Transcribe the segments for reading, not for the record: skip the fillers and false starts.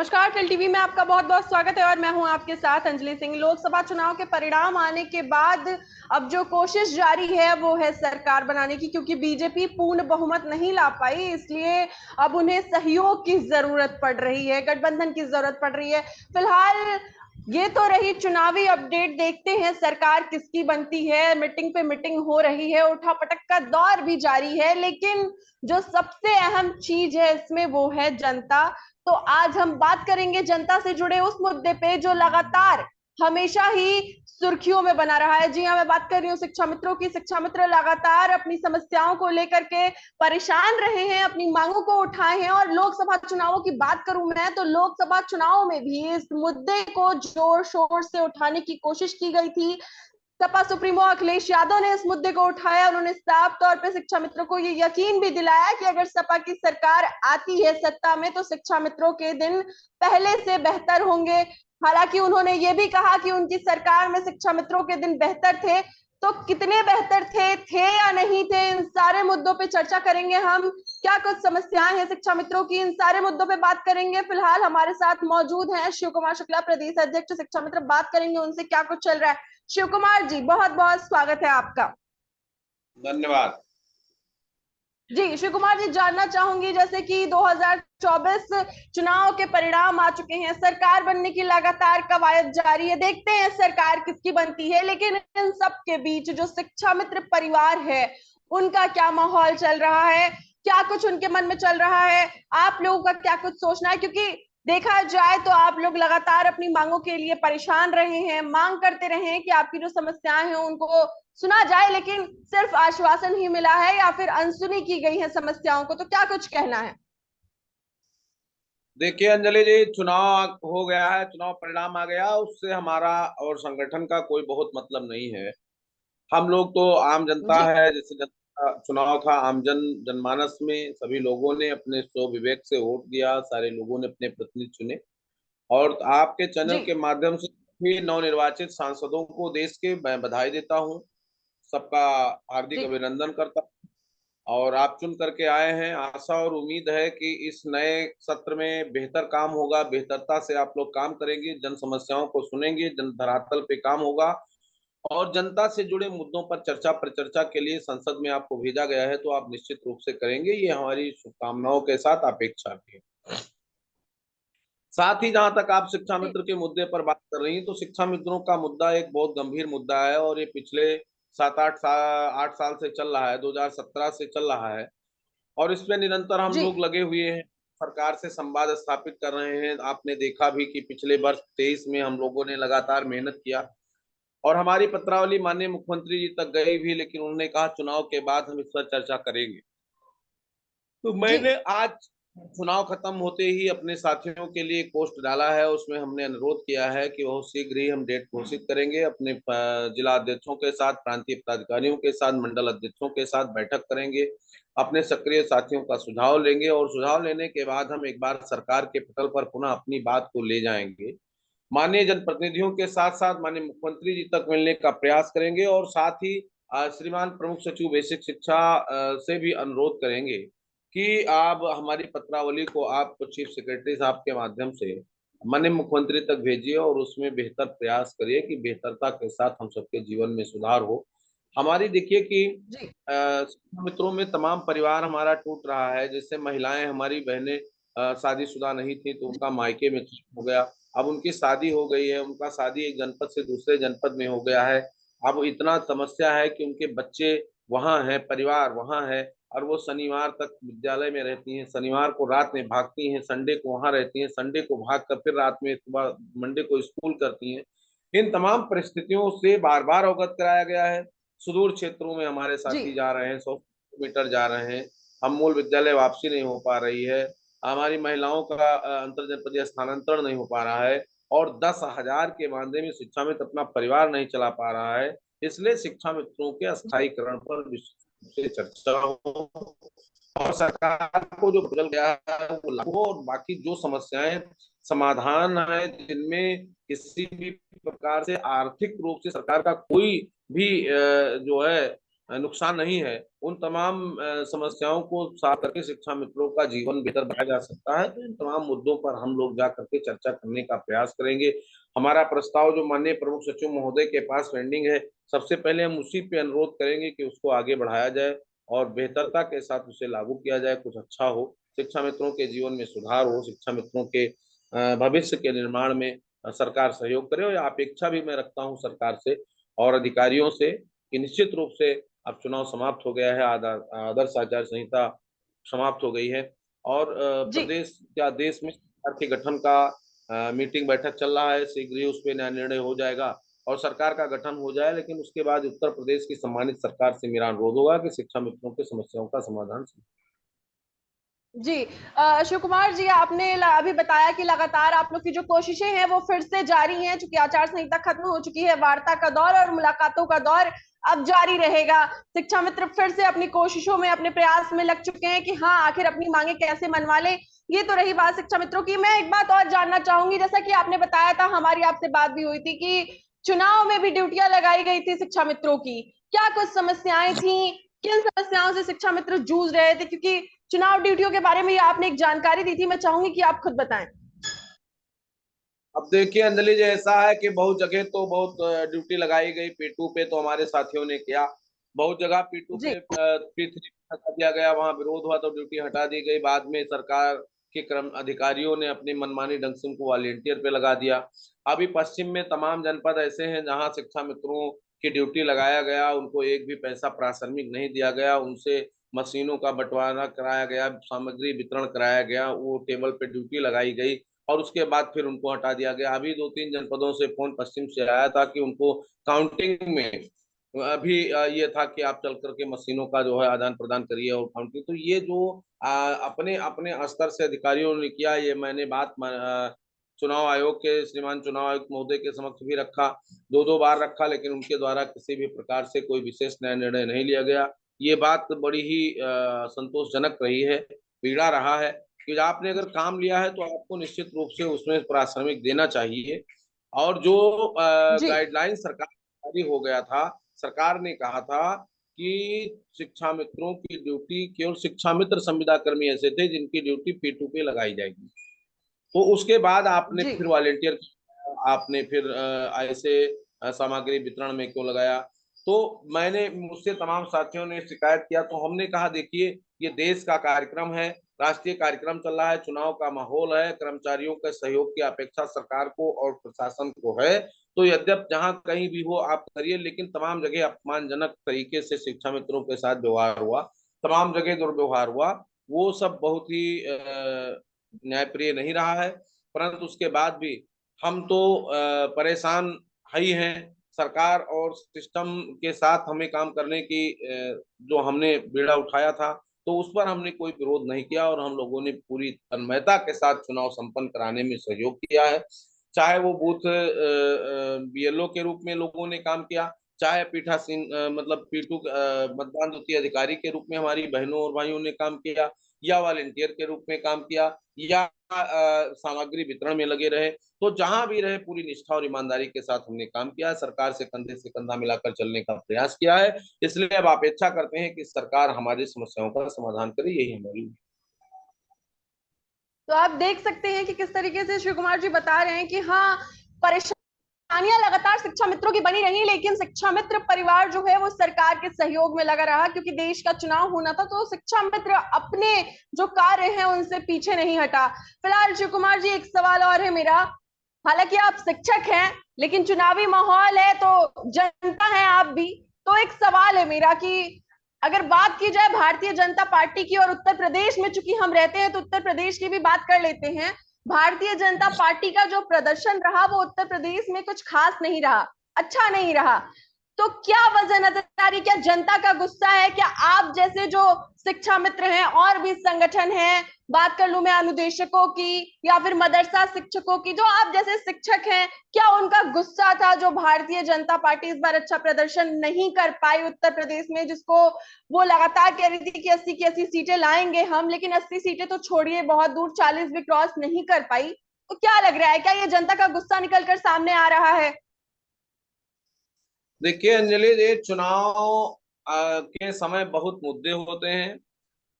नमस्कार। Tell TV में आपका बहुत बहुत स्वागत है और मैं हूं आपके साथ अंजलि सिंह। लोकसभा चुनाव के परिणाम आने के बाद अब जो कोशिश जारी है वो है सरकार बनाने की, क्योंकि बीजेपी पूर्ण बहुमत नहीं ला पाई, इसलिए अब उन्हें सहयोग की जरूरत पड़ रही है, गठबंधन की जरूरत पड़ रही है। फिलहाल ये तो रही चुनावी अपडेट, देखते हैं सरकार किसकी बनती है। मीटिंग पे मीटिंग हो रही है, उठापटक का दौर भी जारी है, लेकिन जो सबसे अहम चीज है इसमें वो है जनता। तो आज हम बात करेंगे जनता से जुड़े उस मुद्दे पे जो लगातार हमेशा ही सुर्खियों में बना रहा है। जी हाँ, मैं बात कर रही हूँ शिक्षा मित्रों की। शिक्षा मित्र लगातार अपनी समस्याओं को लेकर के परेशान रहे हैं, अपनी मांगों को उठाए हैं। और लोकसभा चुनावों की बात करूं मैं तो लोकसभा चुनाव में भी इस मुद्दे को जोर शोर से उठाने की कोशिश की गई थी। सपा सुप्रीमो अखिलेश यादव ने इस मुद्दे को उठाया। उन्होंने साफ तौर पे शिक्षा मित्रों को ये यकीन भी दिलाया कि अगर सपा की सरकार आती है सत्ता में तो शिक्षा मित्रों के दिन पहले से बेहतर होंगे। हालांकि उन्होंने ये भी कहा कि उनकी सरकार में शिक्षा मित्रों के दिन बेहतर थे। तो कितने बेहतर थे या नहीं थे, इन सारे मुद्दों पे चर्चा करेंगे हम। क्या कुछ समस्याएं हैं शिक्षा मित्रों की, इन सारे मुद्दों पे बात करेंगे। फिलहाल हमारे साथ मौजूद हैं शिव कुमार शुक्ला, प्रदेश अध्यक्ष शिक्षा मित्र। बात करेंगे उनसे क्या कुछ चल रहा है। शिव कुमार जी, बहुत बहुत स्वागत है आपका। धन्यवाद। जी शिव कुमार जी, जानना चाहूंगी जैसे कि 2024 चुनाव के परिणाम आ चुके हैं, सरकार बनने की लगातार कवायद जारी है, देखते हैं सरकार किसकी बनती है। लेकिन इन सब के बीच जो शिक्षा मित्र परिवार है उनका क्या माहौल चल रहा है, क्या कुछ उनके मन में चल रहा है, आप लोगों का क्या कुछ सोचना है? क्योंकि देखा जाए तो आप लोग लगातार अपनी मांगों के लिए परेशान रहे हैं, मांग करते रहे हैं कि आपकी जो समस्याएं हैं उनको सुना जाए, लेकिन सिर्फ आश्वासन ही मिला है या फिर अनसुनी की गई है समस्याओं को। तो क्या कुछ कहना है? देखिए अंजलि जी, चुनाव हो गया है, चुनाव परिणाम आ गया, उससे हमारा और संगठन का कोई बहुत मतलब नहीं है। हम लोग तो आम जनता जी है, जैसे चुनाव था, आमजन जनमानस में सभी लोगों ने अपने स्व विवेक से वोट दिया, सारे लोगों ने अपने प्रतिनिधि चुने। और आपके चैनल जी के माध्यम से भी नवनिर्वाचित सांसदों को देश के मैं बधाई देता हूँ, सबका हार्दिक जी अभिनंदन करता हूं। और आप चुन करके आए हैं, आशा और उम्मीद है कि इस नए सत्र में बेहतर काम होगा, बेहतरता से आप लोग काम करेंगे, जन समस्याओं को सुनेंगे, जन धरातल पे काम होगा। और जनता से जुड़े मुद्दों पर चर्चा परिचर्चा के लिए संसद में आपको भेजा गया है, तो आप निश्चित रूप से करेंगे, ये हमारी शुभकामनाओं के साथ अपेक्षा भी है। साथ ही जहां तक आप शिक्षा जी मित्र के मुद्दे पर बात कर रही हैं, तो शिक्षा मित्रों का मुद्दा एक बहुत गंभीर मुद्दा है और ये पिछले 7 8 साल से चल रहा है, 2017 से चल रहा है। और इसमें निरंतर हम जी लोग लगे हुए हैं, सरकार से संवाद स्थापित कर रहे हैं। आपने देखा भी कि पिछले वर्ष 23 में हम लोगों ने लगातार मेहनत किया और हमारी पत्रावली माननीय मुख्यमंत्री जी तक गई भी, लेकिन उन्होंने कहा चुनाव के बाद हम इस पर चर्चा करेंगे। तो जी मैंने आज चुनाव खत्म होते ही अपने साथियों के लिए एक पोस्ट डाला है, उसमें हमने अनुरोध किया है कि बहुत शीघ्र ही हम डेट घोषित करेंगे, अपने जिला अध्यक्षों के साथ, प्रांतीय पदाधिकारियों के साथ, मंडल अध्यक्षों के साथ बैठक करेंगे, अपने सक्रिय साथियों का सुझाव लेंगे और सुझाव लेने के बाद हम एक बार सरकार के पटल पर पुनः अपनी बात को ले जाएंगे, माननीय जनप्रतिनिधियों के साथ साथ माननीय मुख्यमंत्री जी तक मिलने का प्रयास करेंगे। और साथ ही श्रीमान प्रमुख सचिव बेसिक शिक्षा से भी अनुरोध करेंगे कि आप हमारी पत्रावली को आप चीफ सेक्रेटरी साहब के माध्यम से माननीय मुख्यमंत्री तक भेजिए और उसमें बेहतर प्रयास करिए कि बेहतरता के साथ हम सबके जीवन में सुधार हो। हमारी देखिए कि जी मित्रों में तमाम परिवार हमारा टूट रहा है, जैसे महिलाएं हमारी बहनें शादीशुदा नहीं थी तो उनका मायके में हो गया, अब उनकी शादी हो गई है, उनका शादी एक जनपद से दूसरे जनपद में हो गया है। अब इतना समस्या है कि उनके बच्चे वहाँ हैं, परिवार वहाँ है, और वो शनिवार तक विद्यालय में रहती हैं, शनिवार को रात में भागती हैं, संडे को वहाँ रहती हैं, संडे को भाग कर फिर रात में सुबह मंडे को स्कूल करती हैं। इन तमाम परिस्थितियों से बार बार अवगत कराया गया है। सुदूर क्षेत्रों में हमारे जी साथी जा रहे हैं, 100 किलोमीटर जा रहे हैं, हम मूल विद्यालय वापसी नहीं हो पा रही है, हमारी महिलाओं का अंतर जनपदीय स्थानांतरण नहीं हो पा रहा है, और 10,000 के मानदेय में शिक्षा मित्र अपना परिवार नहीं चला पा रहा है। इसलिए शिक्षा मित्रों के अस्थायीकरण पर विशेष रूप से चर्चा हो और सरकार को जो बदल गया है वो लागू हो, और बाकी जो समस्याएं समाधान है जिनमें किसी भी प्रकार से आर्थिक रूप से सरकार का कोई भी जो है नुकसान नहीं है, उन तमाम समस्याओं को साफ करके शिक्षा मित्रों का जीवन बेहतर बनाया जा सकता है। तो इन तमाम मुद्दों पर हम लोग जा करके चर्चा करने का प्रयास करेंगे। हमारा प्रस्ताव जो माननीय प्रमुख सचिव महोदय के पास पेंडिंग है, सबसे पहले हम उसी पे अनुरोध करेंगे कि उसको आगे बढ़ाया जाए और बेहतरता के साथ उसे लागू किया जाए, कुछ अच्छा हो, शिक्षा मित्रों के जीवन में सुधार हो, शिक्षा मित्रों के भविष्य के निर्माण में सरकार सहयोग करे। और अपेक्षा भी मैं रखता हूँ सरकार से और अधिकारियों से कि निश्चित रूप से अब चुनाव समाप्त हो गया है, आदर्श आचार संहिता समाप्त हो गई है और जी। प्रदेश या देश में सरकार के गठन का मीटिंग बैठक चल रहा है, शीघ्र ही उस पर निर्णय हो जाएगा और सरकार का गठन हो जाए। लेकिन उसके बाद उत्तर प्रदेश की सम्मानित सरकार से मेरा अनुरोध होगा कि शिक्षा मित्रों की समस्याओं का समाधान। जी। शिव कुमार जी, आपने अभी बताया कि लगातार आप लोग की जो कोशिशें हैं वो फिर से जारी हैं, चूंकि आचार संहिता खत्म हो चुकी है, वार्ता का दौर और मुलाकातों का दौर अब जारी रहेगा। शिक्षा मित्र फिर से अपनी कोशिशों में, अपने प्रयास में लग चुके हैं कि हाँ, आखिर अपनी मांगे कैसे मनवा लें। ये तो रही बात शिक्षा मित्रों की। मैं एक बात और जानना चाहूंगी, जैसा कि आपने बताया था, हमारी आपसे बात भी हुई थी कि चुनाव में भी ड्यूटियां लगाई गई थी शिक्षा मित्रों की। क्या कुछ समस्याएं थी? किन समस्याओं से शिक्षा मित्र जूझ रहे थे? क्योंकि चुनाव ड्यूटियों के बारे में आपने एक जानकारी दी थी, मैं चाहूंगी कि आप खुद बताएं। अब देखिए अंजलि जी, ऐसा है कि बहुत जगह तो बहुत ड्यूटी लगाई गई, P2 पे तो हमारे साथियों ने किया, बहुत जगह P2 जी। पे P3 हटा दिया गया, वहां विरोध हुआ तो ड्यूटी हटा दी गई। बाद में सरकार के क्रम अधिकारियों ने अपनी मनमानी ढंग से उनको वॉलेंटियर पे लगा दिया। अभी पश्चिम में तमाम जनपद ऐसे हैं जहां शिक्षा मित्रों की ड्यूटी लगाया गया, उनको एक भी पैसा प्रासंगिक नहीं दिया गया, उनसे मशीनों का बंटवारा कराया गया, सामग्री वितरण कराया गया, वो टेबल पे ड्यूटी लगाई गई और उसके बाद फिर उनको हटा दिया गया। अभी 2-3 जनपदों से फोन पश्चिम से आया था कि उनको काउंटिंग में अभी ये था कि आप चल करके मशीनों का जो है आदान प्रदान करिए और काउंटिंग। तो ये जो अपने अपने स्तर से अधिकारियों ने किया, ये मैंने बात चुनाव आयोग के श्रीमान चुनाव आयुक्त महोदय के समक्ष भी रखा, 2-2 बार रखा, लेकिन उनके द्वारा किसी भी प्रकार से कोई विशेष नया निर्णय नहीं लिया गया। ये बात बड़ी ही संतोषजनक रही है, पीड़ा रहा है कि आपने अगर काम लिया है तो आपको निश्चित रूप से उसमें पारिश्रमिक देना चाहिए। और जो जी। गाइडलाइन सरकार जारी हो गया था, सरकार ने कहा था कि शिक्षा मित्रों की ड्यूटी, केवल शिक्षा मित्र संविदा कर्मी ऐसे थे जिनकी ड्यूटी P2 पे लगाई जाएगी। तो उसके बाद आपने जी। फिर वॉलेंटियर, आपने फिर ऐसे सामग्री वितरण में क्यों लगाया? तो मैंने, मुझसे तमाम साथियों ने शिकायत किया, तो हमने कहा देखिए ये देश का कार्यक्रम है, राष्ट्रीय कार्यक्रम चल रहा है, चुनाव का माहौल है, कर्मचारियों के सहयोग की अपेक्षा सरकार को और प्रशासन को है। तो यद्यप जहां कहीं भी हो आप करिए, लेकिन तमाम जगह अपमानजनक तरीके से शिक्षा मित्रों के साथ व्यवहार हुआ, तमाम जगह दुर्व्यवहार हुआ, वो सब बहुत ही न्यायप्रिय नहीं रहा है। परंतु उसके बाद भी हम तो परेशान ही हैं। सरकार और सिस्टम के साथ हमें काम करने की जो हमने बीड़ा उठाया था, तो उस पर हमने कोई विरोध नहीं किया और हम लोगों ने पूरी तन्मयता के साथ चुनाव संपन्न कराने में सहयोग किया है। चाहे वो बूथ BLO के रूप में लोगों ने काम किया, चाहे पीठासीन मतलब P2 मतदान द्वितीय अधिकारी के रूप में हमारी बहनों और भाइयों ने काम किया, या वॉलेंटियर के रूप में काम किया, या सामग्री वितरण में लगे रहे। तो जहां भी रहे पूरी निष्ठा और ईमानदारी के साथ हमने काम किया, सरकार से कंधा मिलाकर चलने का प्रयास किया है। इसलिए अब अपेक्षा करते हैं कि सरकार हमारी समस्याओं का समाधान करे, यही हमारी। तो आप देख सकते हैं कि किस तरीके से शिव कुमार जी बता रहे हैं कि हाँ, परेशानियां लगातार शिक्षा मित्रों की बनी रही, लेकिन शिक्षा मित्र परिवार जो है वो सरकार के सहयोग में लगा रहा, क्योंकि देश का चुनाव होना था। तो शिक्षा मित्र अपने जो कार्य हैं उनसे पीछे नहीं हटा। फिलहाल शिव कुमार जी, एक सवाल और है मेरा। हालांकि आप शिक्षक हैं, लेकिन चुनावी माहौल है तो जनता है आप भी। तो एक सवाल है मेरा कि अगर बात की जाए भारतीय जनता पार्टी की, और उत्तर प्रदेश में चूंकि हम रहते हैं तो उत्तर प्रदेश की भी बात कर लेते हैं। भारतीय जनता पार्टी का जो प्रदर्शन रहा वो उत्तर प्रदेश में कुछ खास नहीं रहा, अच्छा नहीं रहा। तो क्या वजह नजर आ रही? क्या जनता का गुस्सा है? क्या आप जैसे जो शिक्षा मित्र हैं, और भी संगठन हैं, बात कर लूं मैं अनुदेशकों की या फिर मदरसा शिक्षकों की, जो आप जैसे शिक्षक हैं, क्या उनका गुस्सा था जो भारतीय जनता पार्टी इस बार अच्छा प्रदर्शन नहीं कर पाई उत्तर प्रदेश में, जिसको वो लगातार कह रही थी कि 80 की 80 सीटें लाएंगे हम, लेकिन 80 सीटें तो छोड़िए, बहुत दूर 40 भी क्रॉस नहीं कर पाई। तो क्या लग रहा है, क्या ये जनता का गुस्सा निकल कर सामने आ रहा है? देखिए अंजलि, ये चुनाव के समय बहुत मुद्दे होते हैं,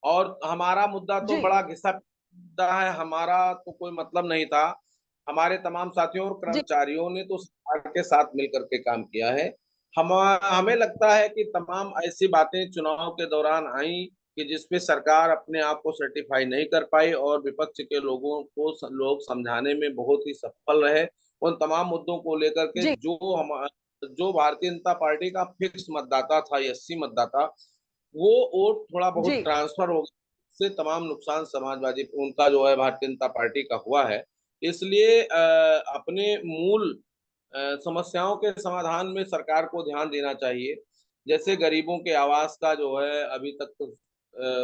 और हमारा मुद्दा तो जी बड़ा घिसा मुद्दा है। हमारा तो कोई मतलब नहीं था। हमारे तमाम साथियों और जी कर्मचारियों ने तो सरकार के साथ मिलकर के काम किया है। हम हमें लगता है कि तमाम ऐसी बातें चुनाव के दौरान आई कि जिसपे सरकार अपने आप को सर्टिफाई नहीं कर पाई, और विपक्ष के लोगों को लोग समझाने में बहुत ही सफल रहे। उन तमाम मुद्दों को लेकर के जी जो भारतीय जनता पार्टी का फिक्स मतदाता था, 80 मतदाता, वो वोट थोड़ा बहुत जी ट्रांसफर हो गया। से तमाम नुकसान समाजवादी उनका जो है भारतीय जनता पार्टी का हुआ है। इसलिए अपने मूल समस्याओं के समाधान में सरकार को ध्यान देना चाहिए। जैसे गरीबों के आवास का जो है अभी तक तो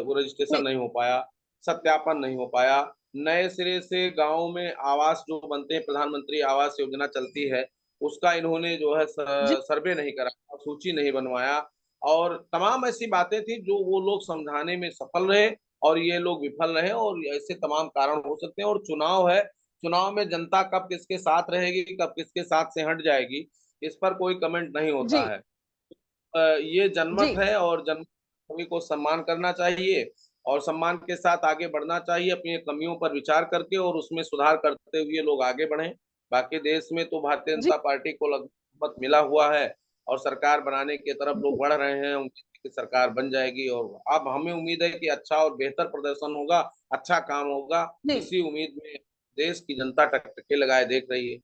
वो रजिस्ट्रेशन जी नहीं हो पाया, सत्यापन नहीं हो पाया। नए सिरे से गांव में आवास जो बनते हैं, प्रधानमंत्री आवास योजना चलती है, उसका इन्होंने जो है जी सर्वे नहीं करा, सूची नहीं बनवाया, और तमाम ऐसी बातें थी जो वो लोग समझाने में सफल रहे और ये लोग विफल रहे, और ऐसे तमाम कारण हो सकते हैं। और चुनाव है, चुनाव में जनता कब किसके साथ रहेगी, कब किसके साथ से हट जाएगी, इस पर कोई कमेंट नहीं होता जी है। ये जी जनमत है, और जन सभी को सम्मान करना चाहिए, और सम्मान के साथ आगे बढ़ना चाहिए, अपनी कमियों पर विचार करके और उसमें सुधार करते हुए लोग आगे बढ़ें। बाकी देश में तो भारतीय जी जनता पार्टी को लगभग मत मिला हुआ है, और सरकार बनाने की तरफ लोग बढ़ रहे हैं। उम्मीद है कि सरकार बन जाएगी, और अब हमें उम्मीद है कि अच्छा और बेहतर प्रदर्शन होगा, अच्छा काम होगा। जी इसी उम्मीद में देश की जनता टकटके लगाए देख रही है।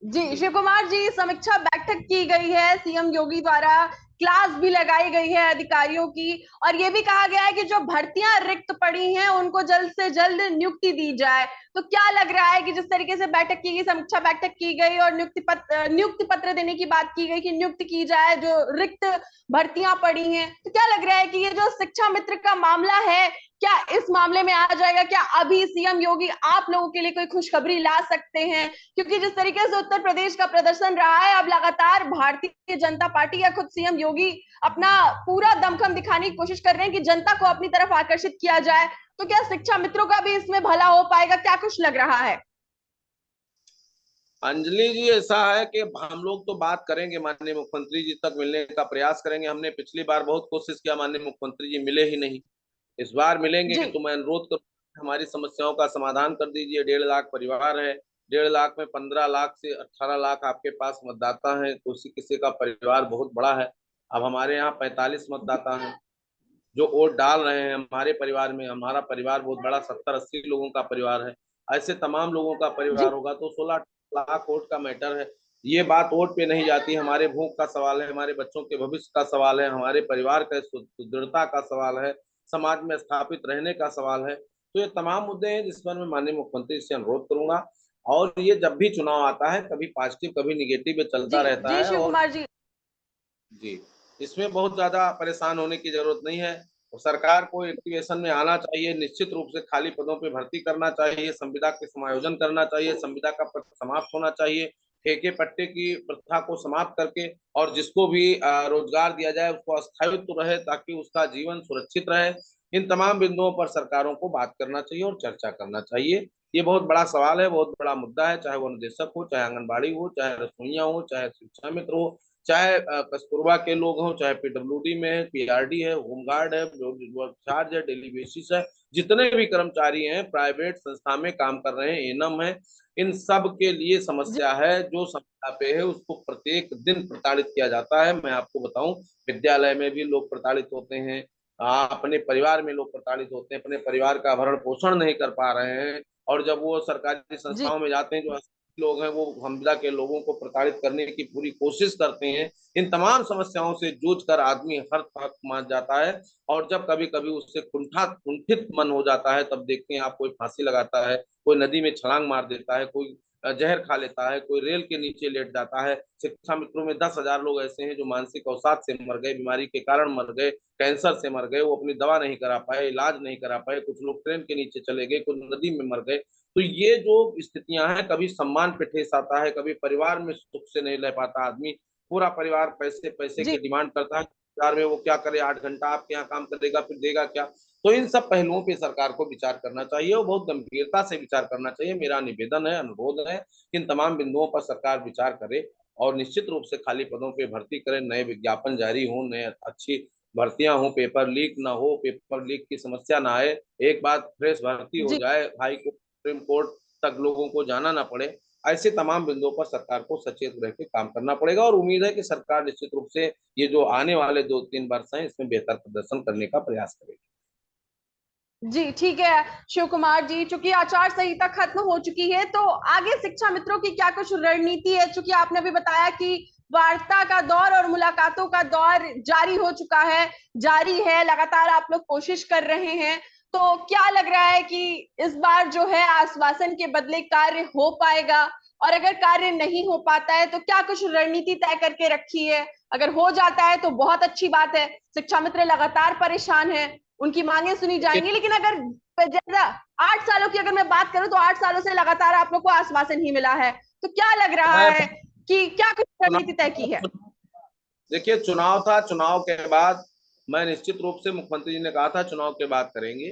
जी जी। शिव कुमार जी, समीक्षा बैठक की गई है सीएम योगी द्वारा, क्लास भी लगाई गई है अधिकारियों की, और ये भी कहा गया है कि जो भर्तियां रिक्त पड़ी हैं उनको जल्द से जल्द नियुक्ति दी जाए। तो क्या लग रहा है कि जिस तरीके से बैठक की गई, समीक्षा बैठक की गई और नियुक्ति पत्र देने की बात की गई कि नियुक्ति की जाए जो रिक्त भर्तियां पड़ी हैं, तो क्या लग रहा है कि ये जो शिक्षा मित्र का मामला है, क्या इस मामले में आ जाएगा? क्या अभी सीएम योगी आप लोगों के लिए कोई खुशखबरी ला सकते हैं? क्योंकि जिस तरीके से उत्तर प्रदेश का प्रदर्शन रहा है, अब लगातार भारतीय जनता पार्टी या खुद सीएम योगी अपना पूरा दमखम दिखाने की कोशिश कर रहे हैं कि जनता को अपनी तरफ आकर्षित किया जाए। तो क्या शिक्षा मित्रों का भी इसमें भला हो पाएगा? क्या कुछ लग रहा है? अंजलि जी, ऐसा है कि हम लोग तो बात करेंगे, माननीय मुख्यमंत्री जी तक मिलने का प्रयास करेंगे। हमने पिछली बार बहुत कोशिश किया, माननीय मुख्यमंत्री जी मिले ही नहीं। इस बार मिलेंगे जी तो मैं अनुरोध करूँ, हमारी समस्याओं का समाधान कर दीजिए। 1.5 लाख परिवार है, 1.5 लाख में 15 लाख से 18 लाख आपके पास मतदाता हैं, तो किसी किसी का परिवार बहुत बड़ा है। अब हमारे यहाँ 45 मतदाता हैं जो वोट डाल रहे हैं हमारे परिवार में। हमारा परिवार बहुत बड़ा, 70-80 लोगों का परिवार है। ऐसे तमाम लोगों का जी परिवार होगा तो 16 लाख वोट का मैटर है। ये बात वोट पे नहीं जाती, हमारे भूख का सवाल है, हमारे बच्चों के भविष्य का सवाल है, हमारे परिवार का सुदृढ़ता का सवाल है, समाज में स्थापित रहने का सवाल है। तो ये तमाम मुद्दे हैं जिस पर मैं माननीय मुख्यमंत्री से अनुरोध करूंगा। और ये जब भी चुनाव आता है, कभी पॉजिटिव कभी निगेटिव चलता जी रहता जी है। शिव और कुमार जी। जी, इसमें बहुत ज्यादा परेशान होने की जरूरत नहीं है। और सरकार को एक्टिवेशन में आना चाहिए, निश्चित रूप से खाली पदों पे भर्ती करना चाहिए, संविदा के समायोजन करना चाहिए, संविदा का पद समाप्त होना चाहिए, ठेके पट्टे की प्रथा को समाप्त करके, और जिसको भी रोजगार दिया जाए उसको स्थायित्व रहे ताकि उसका जीवन सुरक्षित रहे। इन तमाम बिंदुओं पर सरकारों को बात करना चाहिए और चर्चा करना चाहिए। ये बहुत बड़ा सवाल है, बहुत बड़ा मुद्दा है, चाहे वो अनुदेशक हो, चाहे आंगनबाड़ी हो, चाहे रसोइया हो, चाहे शिक्षा मित्र हो, चाहे कस्तूरबा के लोग हों, चाहे पीडब्ल्यूडी में है, पीआरडी है, होमगार्ड है, जो चार्ज है, डेली बेसिस है, जितने भी कर्मचारी हैं प्राइवेट संस्था में काम कर रहे हैं, एनम है, इन सब के लिए जी समस्या है। जो समस्या पे है उसको प्रत्येक दिन प्रताड़ित किया जाता है। मैं आपको बताऊं, विद्यालय में भी लोग प्रताड़ित होते हैं, अपने परिवार में लोग प्रताड़ित होते हैं, अपने परिवार का भरण पोषण नहीं कर पा रहे हैं, और जब वो सरकारी जी संस्थाओं में जाते हैं, जो लोग हैं वो हमजा के लोगों को प्रताड़ित करने की पूरी कोशिश करते हैं। इन तमाम समस्याओं से जूझ कर आदमी हर थक मान जाता है, और जब कभी कभी उससे कुंठित मन हो जाता है, तब देखते हैं आप, कोई फांसी लगाता है, कोई नदी में छलांग मार देता है, कोई जहर खा लेता है, कोई रेल के नीचे लेट जाता है। शिक्षा मित्रों में 10,000 लोग ऐसे हैं जो मानसिक अवसाद से मर गए, बीमारी के कारण मर गए, कैंसर से मर गए, वो अपनी दवा नहीं करा पाए, इलाज नहीं करा पाए, कुछ लोग ट्रेन के नीचे चले गए, कुछ नदी में मर गए। तो ये जो स्थितियां हैं, कभी सम्मान पे ठेस आता है, कभी परिवार में सुख से नहीं रह पाता आदमी। पूरा परिवार पैसे पैसे जी की डिमांड करता है, परिवार में वो क्या करे, 8 घंटा आपके यहाँ काम करेगा फिर देगा क्या। तो इन सब पहलुओं पे सरकार को विचार करना चाहिए, और बहुत गंभीरता से विचार करना चाहिए। मेरा निवेदन है, अनुरोध है कि इन तमाम बिंदुओं पर सरकार विचार करे और निश्चित रूप से खाली पदों पे भर्ती करें, नए विज्ञापन जारी हों, नए अच्छी भर्तियां हों, पेपर लीक ना हो, पेपर लीक की समस्या ना आए, एक बार फ्रेश भर्ती हो जी जाए, हाई कोर्ट सुप्रीम कोर्ट तक लोगों को जाना ना पड़े। ऐसे तमाम बिंदुओं पर सरकार को सचेत रह के काम करना पड़ेगा और उम्मीद है कि सरकार निश्चित रूप से ये जो आने वाले 2-3 वर्ष हैं इसमें बेहतर प्रदर्शन करने का प्रयास करेगी। जी ठीक है शिव कुमार जी, चूंकि आचार संहिता खत्म हो चुकी है तो आगे शिक्षा मित्रों की क्या कुछ रणनीति है? चूंकि आपने भी बताया कि वार्ता का दौर और मुलाकातों का दौर जारी हो चुका है, जारी है, लगातार आप लोग कोशिश कर रहे हैं, तो क्या लग रहा है कि इस बार जो है आश्वासन के बदले कार्य हो पाएगा? और अगर कार्य नहीं हो पाता है तो क्या कुछ रणनीति तय करके रखी है? अगर हो जाता है तो बहुत अच्छी बात है, शिक्षा मित्र लगातार परेशान है, उनकी मांगे सुनी जाएंगी, लेकिन अगर जैसा 8 सालों की अगर मैं बात करूं तो 8 सालों से लगातार आप लोग को आश्वासन ही मिला है, तो क्या लग रहा मैं है कि क्या कुछ रणनीति तय की है? चुनाव देखिए, चुनाव था, चुनाव के बाद मैं निश्चित रूप से, मुख्यमंत्री जी ने कहा था चुनाव के बाद करेंगे,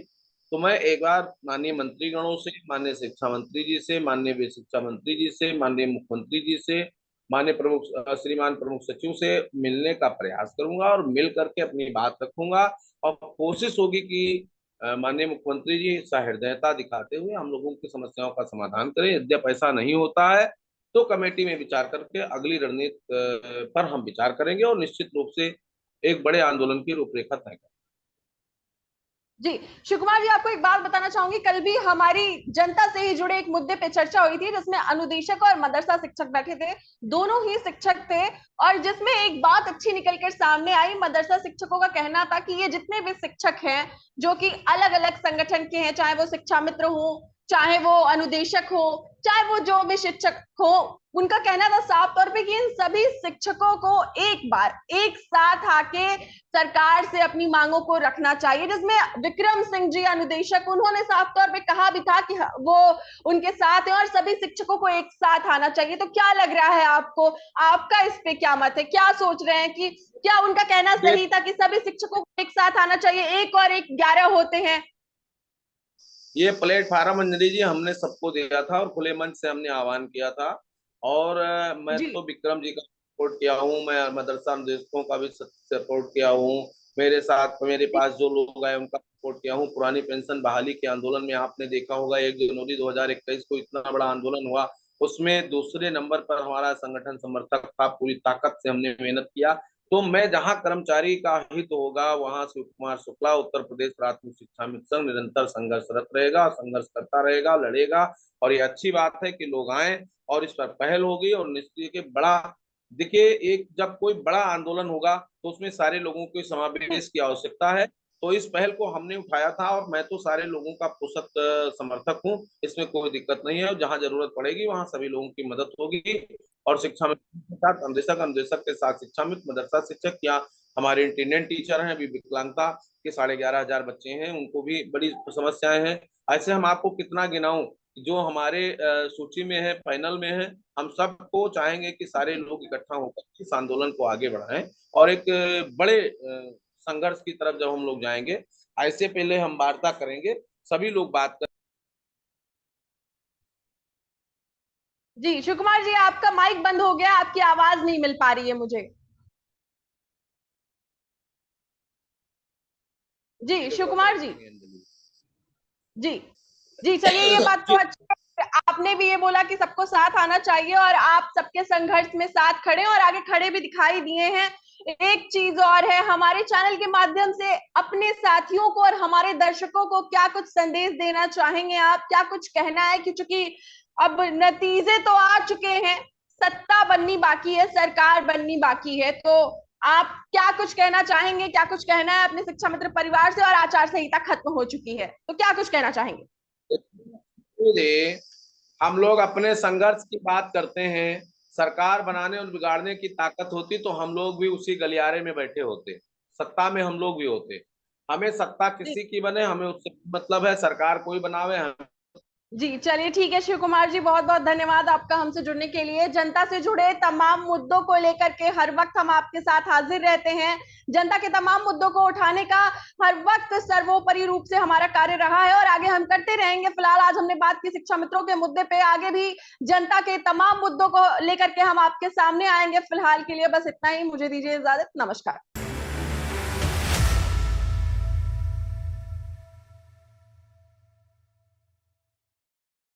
तो मैं एक बार माननीय मंत्रीगणों से, माननीय शिक्षा मंत्री जी से, माननीय वे शिक्षा मंत्री जी से, माननीय मुख्यमंत्री जी से, माननीय प्रमुख श्रीमान प्रमुख सचिव से मिलने का प्रयास करूंगा और मिल करके अपनी बात रखूंगा और कोशिश होगी कि माननीय मुख्यमंत्री जी सहृदयता दिखाते हुए हम लोगों की समस्याओं का समाधान करें। यद्यपि ऐसा नहीं होता है तो कमेटी में विचार करके अगली रणनीति पर हम विचार करेंगे और निश्चित रूप से एक बड़े आंदोलन की रूपरेखा तय करेंगे। जी शिव कुमार जी, आपको एक बात बताना चाहूंगी, कल भी हमारी जनता से ही जुड़े एक मुद्दे पे चर्चा हुई थी जिसमें अनुदेशक और मदरसा शिक्षक बैठे थे, दोनों ही शिक्षक थे, और जिसमें एक बात अच्छी निकलकर सामने आई। मदरसा शिक्षकों का कहना था कि ये जितने भी शिक्षक हैं जो कि अलग अलग संगठन के हैं, चाहे वो शिक्षा मित्र हो, चाहे वो अनुदेशक हो, चाहे वो जो भी शिक्षक हो, उनका कहना था साफ तौर पे कि इन सभी शिक्षकों को एक बार एक साथ आके सरकार से अपनी मांगों को रखना चाहिए, जिसमें विक्रम सिंह जी अनुदेशक, उन्होंने साफ तौर पे कहा भी था कि वो उनके साथ हैं और सभी शिक्षकों को एक साथ आना चाहिए। तो क्या लग रहा है आपको, आपका इस पे क्या मत है, क्या सोच रहे हैं कि क्या उनका कहना ये सही था कि सभी शिक्षकों को एक साथ आना चाहिए, एक और एक 11 होते हैं? ये प्लेटफार्म अंजलि जी हमने सबको दिया था और खुले मंच से हमने आह्वान किया था और मैं जी तो विक्रम जी का सपोर्ट किया हूँ, मैं मदरसा निदेशकों का भी सपोर्ट किया हूँ, मेरे साथ मेरे पास जो लोग आए उनका सपोर्ट किया हूँ। पुरानी पेंशन बहाली के आंदोलन में आपने देखा होगा 1 जनवरी 2021 को इतना बड़ा आंदोलन हुआ, उसमें दूसरे नंबर पर हमारा संगठन समर्थक था, पूरी ताकत से हमने मेहनत किया। तो मैं जहां कर्मचारी का हित होगा वहां शिव कुमार शुक्ला उत्तर प्रदेश प्राथमिक शिक्षा मित्र संघ निरंतर संघर्षरत रहेगा, संघर्ष करता रहेगा, लड़ेगा। और ये अच्छी बात है कि लोग आए और इस पर पहल होगी और निश्चित के बड़ा, देखिए एक जब कोई बड़ा आंदोलन होगा तो उसमें सारे लोगों के समावेश की आवश्यकता है, तो इस पहल को हमने उठाया था और मैं तो सारे लोगों का पुसत समर्थक हूँ, इसमें कोई दिक्कत नहीं है। जहां जरूरत पड़ेगी वहां सभी लोगों की मदद होगी और शिक्षा मित्र के साथ अनुदेशक, अनुदेशक के साथ शिक्षा मित्र, मदरसा शिक्षक या हमारे इंटरनेट टीचर हैं, अभी विकलांगता के 11,500 बच्चे हैं, उनको भी बड़ी समस्याएं हैं। ऐसे हम आपको कितना गिनाऊं जो हमारे सूची में है, पैनल में है। हम सबको चाहेंगे कि सारे लोग इकट्ठा होकर इस आंदोलन को आगे बढ़ाएं और एक बड़े संघर्ष की तरफ जब हम लोग जाएंगे, ऐसे पहले हम वार्ता करेंगे, सभी लोग बात कर। जी शिव कुमार जी, आपका माइक बंद हो गया, आपकी आवाज नहीं मिल पा रही है मुझे। जी शिव कुमार जी। जी जी चलिए, ये बात तो अच्छी है, आपने भी ये बोला कि सबको साथ आना चाहिए और आप सबके संघर्ष में साथ खड़े और आगे खड़े भी दिखाई दिए हैं। एक चीज और है, हमारे चैनल के माध्यम से अपने साथियों को और हमारे दर्शकों को क्या कुछ संदेश देना चाहेंगे आप, क्या कुछ कहना है? कि चूंकि अब नतीजे तो आ चुके हैं, सत्ता बननी बाकी है, सरकार बननी बाकी है, तो आप क्या कुछ कहना चाहेंगे, क्या कुछ कहना है अपने शिक्षा मित्र परिवार से? और आचार संहिता खत्म हो चुकी है तो क्या कुछ कहना चाहेंगे? हम लोग अपने संघर्ष की बात करते हैं, सरकार बनाने और बिगाड़ने की ताकत होती तो हम लोग भी उसी गलियारे में बैठे होते, सत्ता में हम लोग भी होते। हमें सत्ता किसी की बने, हमें उससे मतलब है, सरकार कोई बनावे, जी चलिए ठीक है शिव कुमार जी, बहुत बहुत धन्यवाद आपका हमसे जुड़ने के लिए। जनता से जुड़े तमाम मुद्दों को लेकर के हर वक्त हम आपके साथ हाजिर रहते हैं। जनता के तमाम मुद्दों को उठाने का हर वक्त सर्वोपरि रूप से हमारा कार्य रहा है और आगे हम करते रहेंगे। फिलहाल आज हमने बात की शिक्षा मित्रों के मुद्दे पे, आगे भी जनता के तमाम मुद्दों को लेकर के हम आपके सामने आएंगे। फिलहाल के लिए बस इतना ही, मुझे दीजिए इजाजत, नमस्कार।